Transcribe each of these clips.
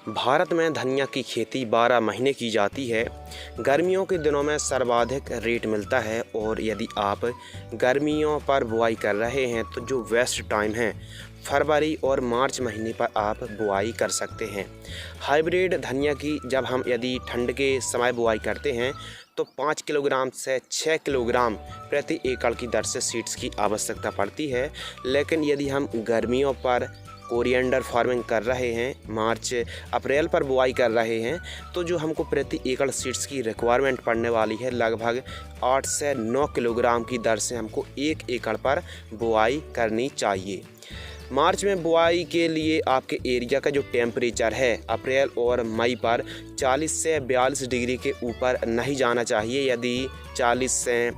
भारत में धनिया की खेती 12 महीने की जाती है। गर्मियों के दिनों में सर्वाधिक रेट मिलता है और यदि आप गर्मियों पर बुआई कर रहे हैं तो जो बेस्ट टाइम है फरवरी और मार्च महीने पर आप बुआई कर सकते हैं। हाइब्रिड धनिया की जब हम यदि ठंड के समय बुआई करते हैं तो 5 किलोग्राम से 6 किलोग्राम प्रति एकड़ की दर से सीड्स की आवश्यकता पड़ती है। लेकिन यदि हम गर्मियों पर कोरिएंडर फार्मिंग कर रहे हैं, मार्च अप्रैल पर बुआई कर रहे हैं, तो जो हमको प्रति एकड़ सीड्स की रिक्वायरमेंट पड़ने वाली है लगभग 8 से 9 किलोग्राम की दर से हमको 1 एकड़ पर बुआई करनी चाहिए। मार्च में बुआई के लिए आपके एरिया का जो टेम्परेचर है अप्रैल और मई पर 40 से 42 डिग्री के ऊपर नहीं जाना चाहिए। यदि 40 से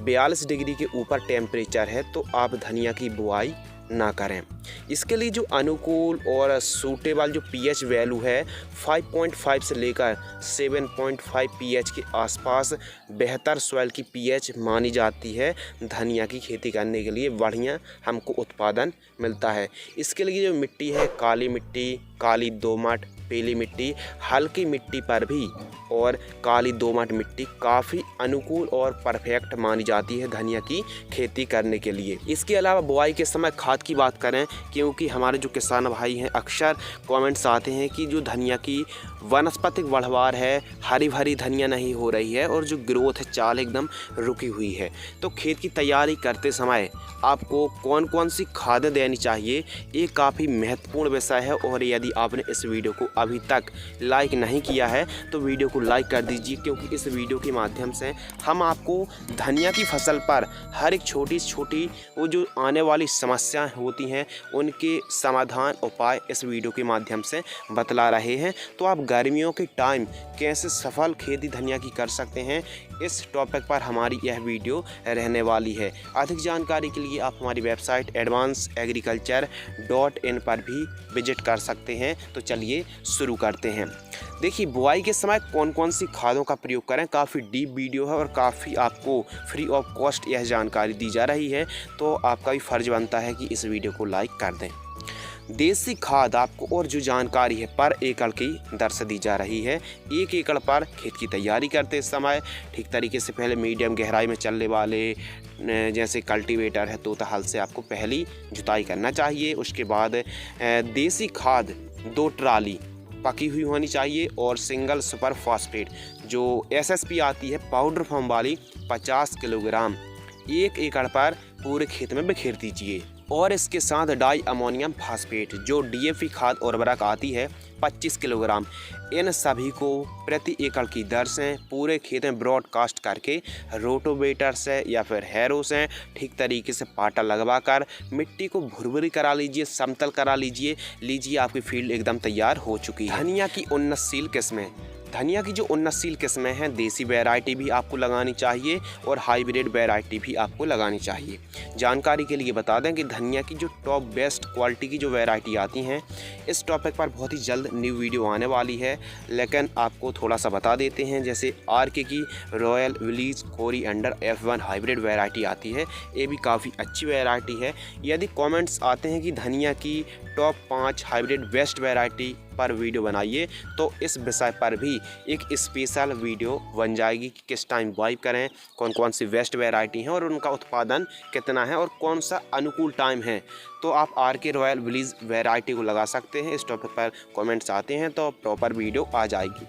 42 डिग्री के ऊपर टेम्परेचर है तो आप धनिया की बुआई ना करें। इसके लिए जो अनुकूल और सूटेबल जो पीएच वैल्यू है 5.5 से लेकर 7.5 पीएच के आसपास बेहतर सॉइल की पीएच मानी जाती है। धनिया की खेती करने के लिए बढ़िया हमको उत्पादन मिलता है। इसके लिए जो मिट्टी है काली मिट्टी, काली दोमट, पीली मिट्टी, हल्की मिट्टी पर भी और काली दोमट मिट्टी काफ़ी अनुकूल और परफेक्ट मानी जाती है धनिया की खेती करने के लिए। इसके अलावा बुआई के समय खाद की बात करें, क्योंकि हमारे जो किसान भाई हैं अक्सर कमेंट्स आते हैं कि जो धनिया की वनस्पतिक बढ़वार है, हरी भरी धनिया नहीं हो रही है और जो ग्रोथ है चाल एकदम रुकी हुई है। तो खेत की तैयारी करते समय आपको कौन कौन सी खादें देनी चाहिए ये काफ़ी महत्वपूर्ण विषय है। और यदि आपने इस वीडियो को अभी तक लाइक नहीं किया है तो वीडियो को लाइक कर दीजिए, क्योंकि इस वीडियो के माध्यम से हम आपको धनिया की फसल पर हर एक छोटी छोटी वो जो आने वाली समस्याएं होती हैं उनके समाधान उपाय इस वीडियो के माध्यम से बतला रहे हैं। तो आप गर्मियों के टाइम कैसे सफल खेती धनिया की कर सकते हैं इस टॉपिक पर हमारी यह वीडियो रहने वाली है। अधिक जानकारी के लिए आप हमारी वेबसाइट advancedagriculture.in पर भी विजिट कर सकते हैं। तो चलिए शुरू करते हैं। देखिए, बुआई के समय कौन कौन सी खादों का प्रयोग करें, काफ़ी डीप वीडियो है और काफ़ी आपको फ्री ऑफ कॉस्ट यह जानकारी दी जा रही है, तो आपका भी फ़र्ज बनता है कि इस वीडियो को लाइक कर दें। देसी खाद आपको और जो जानकारी है पर एकड़ की दर से दी जा रही है। 1 एकड़ पर खेत की तैयारी करते समय ठीक तरीके से पहले मीडियम गहराई में चलने वाले जैसे कल्टीवेटर है तोता हल से आपको पहली जुताई करना चाहिए। उसके बाद देसी खाद 2 ट्राली पकी हुई होनी चाहिए और सिंगल सुपर फॉस्फेट जो एसएसपी आती है पाउडर फॉर्म वाली 50 किलोग्राम 1 एकड़ पर पूरे खेत में बिखेर दीजिए। और इसके साथ डाई अमोनियम फास्फेट जो डीएपी खाद उर्वरक आती है 25 किलोग्राम। इन सभी को प्रति एकड़ की दर से पूरे खेत में ब्रॉडकास्ट करके रोटोवेटर से या फिर हैरो से ठीक तरीके से पाटा लगवाकर मिट्टी को भुरभुरी करा लीजिए, समतल करा लीजिए आपकी फील्ड एकदम तैयार हो चुकी है। धनिया की उन्नतशील किस्में, धनिया की जो उन्नतशील किस्में हैं देसी वैरायटी भी आपको लगानी चाहिए और हाइब्रिड वैरायटी भी आपको लगानी चाहिए। जानकारी के लिए बता दें कि धनिया की जो टॉप बेस्ट क्वालिटी की जो वैरायटी आती हैं इस टॉपिक पर बहुत ही जल्द न्यू वीडियो आने वाली है, लेकिन आपको थोड़ा सा बता देते हैं। जैसे आरके की रॉयल विलीज कोरिएंडर F1 हाइब्रिड वैरायटी आती है, ये भी काफ़ी अच्छी वैरायटी है। यदि कमेंट्स आते हैं कि धनिया की टॉप 5 हाइब्रिड बेस्ट वैरायटी पर वीडियो बनाइए तो इस विषय पर भी एक स्पेशल वीडियो बन जाएगी कि किस टाइम बुआई करें, कौन कौन सी बेस्ट वैरायटी हैं और उनका उत्पादन कितना है और कौन सा अनुकूल टाइम है। तो आप आरके रॉयल विलीज वैरायटी को लगा सकते हैं। इस टॉपिक पर कमेंट्स आते हैं तो प्रॉपर वीडियो आ जाएगी।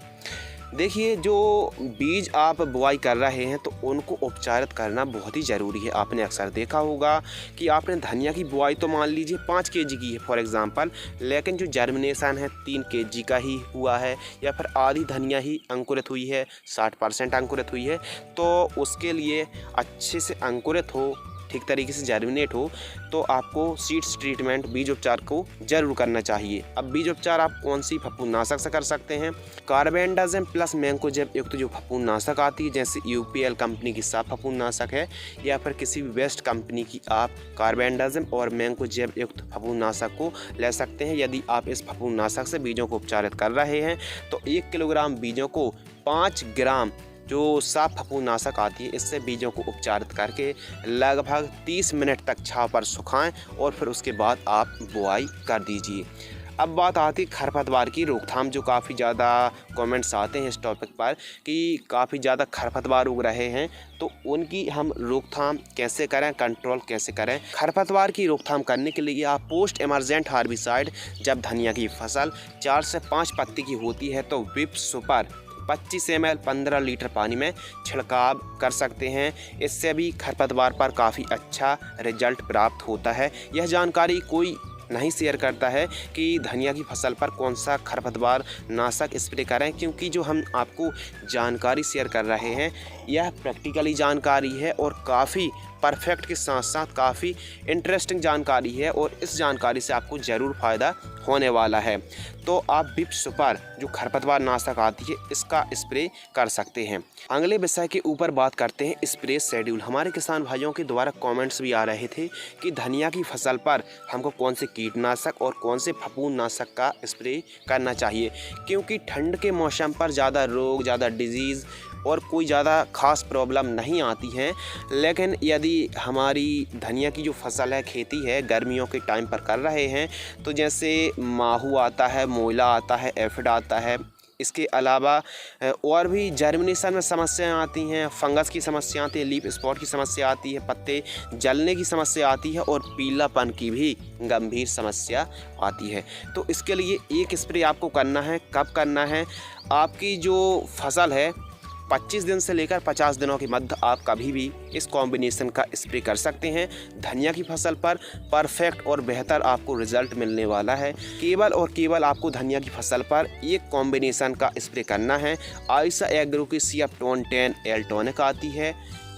देखिए, जो बीज आप बुआई कर रहे हैं तो उनको उपचारित करना बहुत ही ज़रूरी है। आपने अक्सर देखा होगा कि आपने धनिया की बुआई तो मान लीजिए 5 केजी की है फॉर एग्ज़ाम्पल, लेकिन जो जर्मिनेशन है 3 केजी का ही हुआ है या फिर आधी धनिया ही अंकुरित हुई है, 60% अंकुरित हुई है। तो उसके लिए अच्छे से अंकुरित हो, ठीक तरीके से जर्मिनेट हो तो आपको सीड्स ट्रीटमेंट बीज उपचार को जरूर करना चाहिए। अब बीज उपचार आप कौन सी फफूंदनाशक से कर सकते हैं? कार्बेंडाजिम प्लस मैंकोजेब युक्त जो फफूंदनाशक आती है जैसे यूपीएल कंपनी की साफ फफूंदनाशक है या फिर किसी भी बेस्ट कंपनी की आप कार्बेंडाजिम और मैंकोजेब युक्त फफूंदनाशक को ले सकते हैं। यदि आप इस फफूंदनाशक से बीजों को उपचारित कर रहे हैं तो 1 किलोग्राम बीजों को 5 ग्राम जो साफ फफूंदनाशक आती है इससे बीजों को उपचारित करके लगभग 30 मिनट तक छांव पर सुखाएं और फिर उसके बाद आप बुआई कर दीजिए। अब बात आती खरपतवार की रोकथाम, जो काफ़ी ज़्यादा कमेंट्स आते हैं इस टॉपिक पर कि काफ़ी ज़्यादा खरपतवार उग रहे हैं, तो उनकी हम रोकथाम कैसे करें, कंट्रोल कैसे करें। खरपतवार की रोकथाम करने के लिए आप पोस्ट इमरजेंट हार्बिसाइड, जब धनिया की फसल 4 से 5 पत्ती की होती है तो विप सुपर 25 ml 15 लीटर पानी में छिड़काव कर सकते हैं। इससे भी खरपतवार पर काफ़ी अच्छा रिजल्ट प्राप्त होता है। यह जानकारी कोई नहीं शेयर करता है कि धनिया की फसल पर कौन सा खरपतवार नाशक स्प्रे करें, क्योंकि जो हम आपको जानकारी शेयर कर रहे हैं यह प्रैक्टिकली जानकारी है और काफ़ी परफेक्ट के साथ साथ काफ़ी इंटरेस्टिंग जानकारी है और इस जानकारी से आपको ज़रूर फ़ायदा होने वाला है। तो आप विप सुपर जो खरपतवार नाशक आती है इसका स्प्रे कर सकते हैं। अगले विषय के ऊपर बात करते हैं स्प्रे शेड्यूल। हमारे किसान भाइयों के द्वारा कमेंट्स भी आ रहे थे कि धनिया की फसल पर हमको कौन से कीटनाशक और कौन से फफूंदनाशक का स्प्रे करना चाहिए, क्योंकि ठंड के मौसम पर ज़्यादा रोग, ज़्यादा डिजीज़ और कोई ज़्यादा ख़ास प्रॉब्लम नहीं आती हैं। लेकिन यदि हमारी धनिया की जो फसल है, खेती है, गर्मियों के टाइम पर कर रहे हैं तो जैसे माहू आता है, मोइला आता है, एफिड आता है, इसके अलावा और भी जर्मिनेशन में समस्याएं आती हैं, फंगस की समस्या आती है, लीफ स्पॉट की समस्या आती है, पत्ते जलने की समस्या आती है और पीलापन की भी गंभीर समस्या आती है। तो इसके लिए एक स्प्रे आपको करना है। कब करना है? आपकी जो फसल है 25 दिन से लेकर 50 दिनों के मध्य आप कभी भी इस कॉम्बिनेशन का स्प्रे कर सकते हैं। धनिया की फसल पर परफेक्ट और बेहतर आपको रिजल्ट मिलने वाला है। केवल और केवल आपको धनिया की फसल पर एक कॉम्बिनेशन का स्प्रे करना है। आयशा एग्रो की CF-10 एल टॉनिक आती है,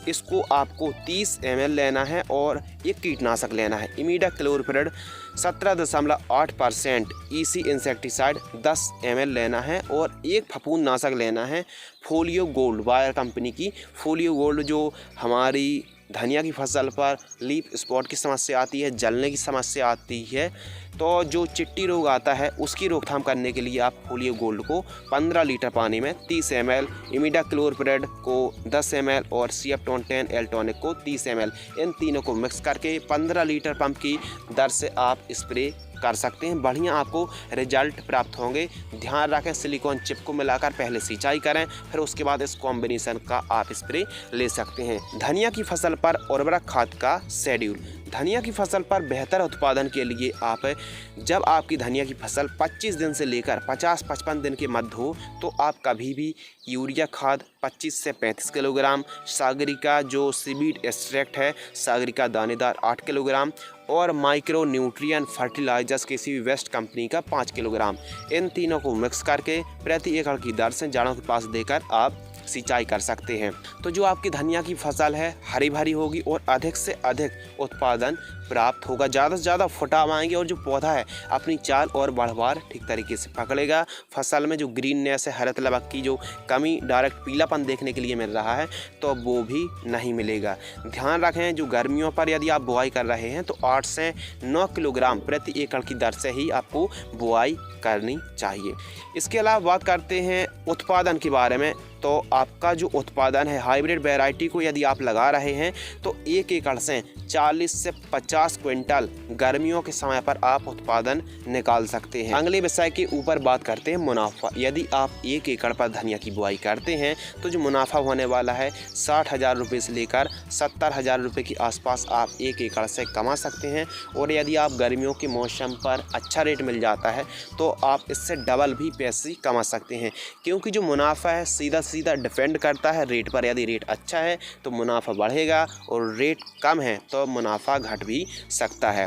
इसको आपको 30 ml लेना है और एक कीटनाशक लेना है इमिडाक्लोपरिड 17.8% EC इंसेक्टिसाइड 10 ml लेना है और एक फफूंदनाशक लेना है फोलियो गोल्ड, बायर कंपनी की फोलियो गोल्ड, जो हमारी धनिया की फसल पर लीफ स्पॉट की समस्या आती है, जलने की समस्या आती है, तो जो चिट्टी रोग आता है उसकी रोकथाम करने के लिए आप फोलियो गोल्ड को 15 लीटर पानी में 30 ml, इमिडाक्लोपरिड को 10 ml और CF-10 एल टॉनिक को 30 ml, इन तीनों को मिक्स करके 15 लीटर पंप की दर से आप स्प्रे कर सकते हैं। बढ़िया आपको रिजल्ट प्राप्त होंगे। ध्यान रखें सिलिकॉन चिप को मिलाकर पहले सिंचाई करें, फिर उसके बाद इस कॉम्बिनेशन का आप स्प्रे ले सकते हैं। धनिया की फसल पर उर्वरक खाद का शेड्यूल। धनिया की फसल पर बेहतर उत्पादन के लिए आप जब आपकी धनिया की फसल 25 दिन से लेकर 50-55 दिन के मध्य हो तो आप कभी भी यूरिया खाद 25 से 35 किलोग्राम, सागरिका जो सीवीड एक्सट्रैक्ट है, सागरिका दानेदार 8 किलोग्राम और माइक्रो न्यूट्रिएंट फर्टिलाइजर्स किसी भी वेस्ट कंपनी का 5 किलोग्राम, इन तीनों को मिक्स करके प्रति एकड़ की दर से जड़ों के पास देकर आप सिंचाई कर सकते हैं। तो जो आपकी धनिया की फसल है हरी भरी होगी और अधिक से अधिक उत्पादन प्राप्त होगा, ज़्यादा से ज़्यादा फुटाव आएंगे और जो पौधा है अपनी चाल और बढ़वार ठीक तरीके से पकड़ेगा। फसल में जो ग्रीननेस है, हरत लबक की जो कमी, डायरेक्ट पीलापन देखने के लिए मिल रहा है तो वो भी नहीं मिलेगा। ध्यान रखें जो गर्मियों पर यदि आप बुआई कर रहे हैं तो 8 से 9 किलोग्राम प्रति एकड़ की दर से ही आपको बुआई करनी चाहिए। इसके अलावा बात करते हैं उत्पादन के बारे में। तो आपका जो उत्पादन है हाइब्रिड वैरायटी को यदि आप लगा रहे हैं तो 1 एकड़ से 40 से 50 क्विंटल गर्मियों के समय पर आप उत्पादन निकाल सकते हैं। अगले विषय के ऊपर बात करते हैं मुनाफा। यदि आप 1 एकड़ पर धनिया की बुआई करते हैं तो जो मुनाफा होने वाला है 60,000 रुपये से लेकर 70,000 रुपये के आसपास आप 1 एकड़ से कमा सकते हैं। और यदि आप गर्मियों के मौसम पर अच्छा रेट मिल जाता है तो आप इससे डबल भी पैसे कमा सकते हैं, क्योंकि जो मुनाफा है सीधा डिपेंड करता है रेट पर। यदि रेट अच्छा है तो मुनाफा बढ़ेगा और रेट कम है तो मुनाफा घट भी सकता है।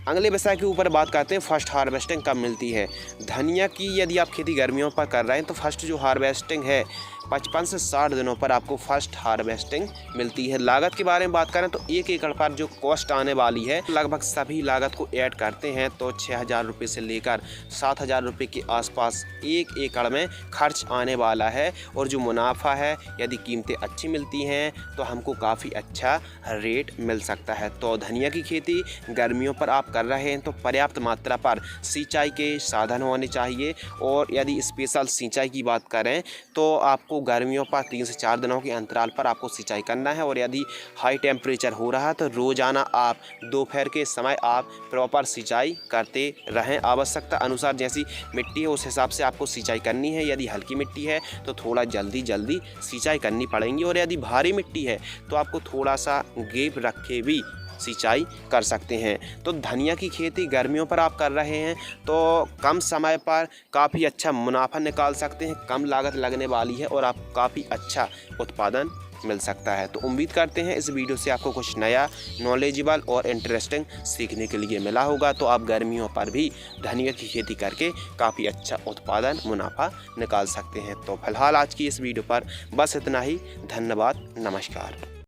अगले विषय के ऊपर बात करते हैं फर्स्ट हार्वेस्टिंग कब मिलती है। धनिया की यदि आप खेती गर्मियों पर कर रहे हैं तो फर्स्ट जो हार्वेस्टिंग है 55 से 60 दिनों पर आपको फर्स्ट हार्वेस्टिंग मिलती है। लागत के बारे में बात करें तो 1 एकड़ पर जो कॉस्ट आने वाली है लगभग सभी लागत को ऐड करते हैं तो 6,000 रुपये से लेकर 7,000 रुपये के आसपास 1 एकड़ में खर्च आने वाला है। और जो मुनाफा है यदि कीमतें अच्छी मिलती हैं तो हमको काफ़ी अच्छा रेट मिल सकता है। तो धनिया की खेती गर्मियों पर आप कर रहे हैं तो पर्याप्त मात्रा पर सिंचाई के साधन होने चाहिए। और यदि स्पेशल सिंचाई की बात करें तो आपको गर्मियों पर 3 से 4 दिनों के अंतराल पर आपको सिंचाई करना है। और यदि हाई टेम्परेचर हो रहा है तो रोज़ाना आप दोपहर के समय आप प्रॉपर सिंचाई करते रहें। आवश्यकता अनुसार जैसी मिट्टी है उस हिसाब से आपको सिंचाई करनी है। यदि हल्की मिट्टी है तो थोड़ा जल्दी सिंचाई करनी पड़ेगी, और यदि भारी मिट्टी है तो आपको थोड़ा सा गैप रख के भी सिंचाई कर सकते हैं। तो धनिया की खेती गर्मियों पर आप कर रहे हैं तो कम समय पर काफ़ी अच्छा मुनाफा निकाल सकते हैं, कम लागत लगने वाली है और आप काफ़ी अच्छा उत्पादन मिल सकता है। तो उम्मीद करते हैं इस वीडियो से आपको कुछ नया, नॉलेजेबल और इंटरेस्टिंग सीखने के लिए मिला होगा। तो आप गर्मियों पर भी धनिया की खेती करके काफ़ी अच्छा उत्पादन, मुनाफा निकाल सकते हैं। तो फिलहाल आज की इस वीडियो पर बस इतना ही। धन्यवाद, नमस्कार।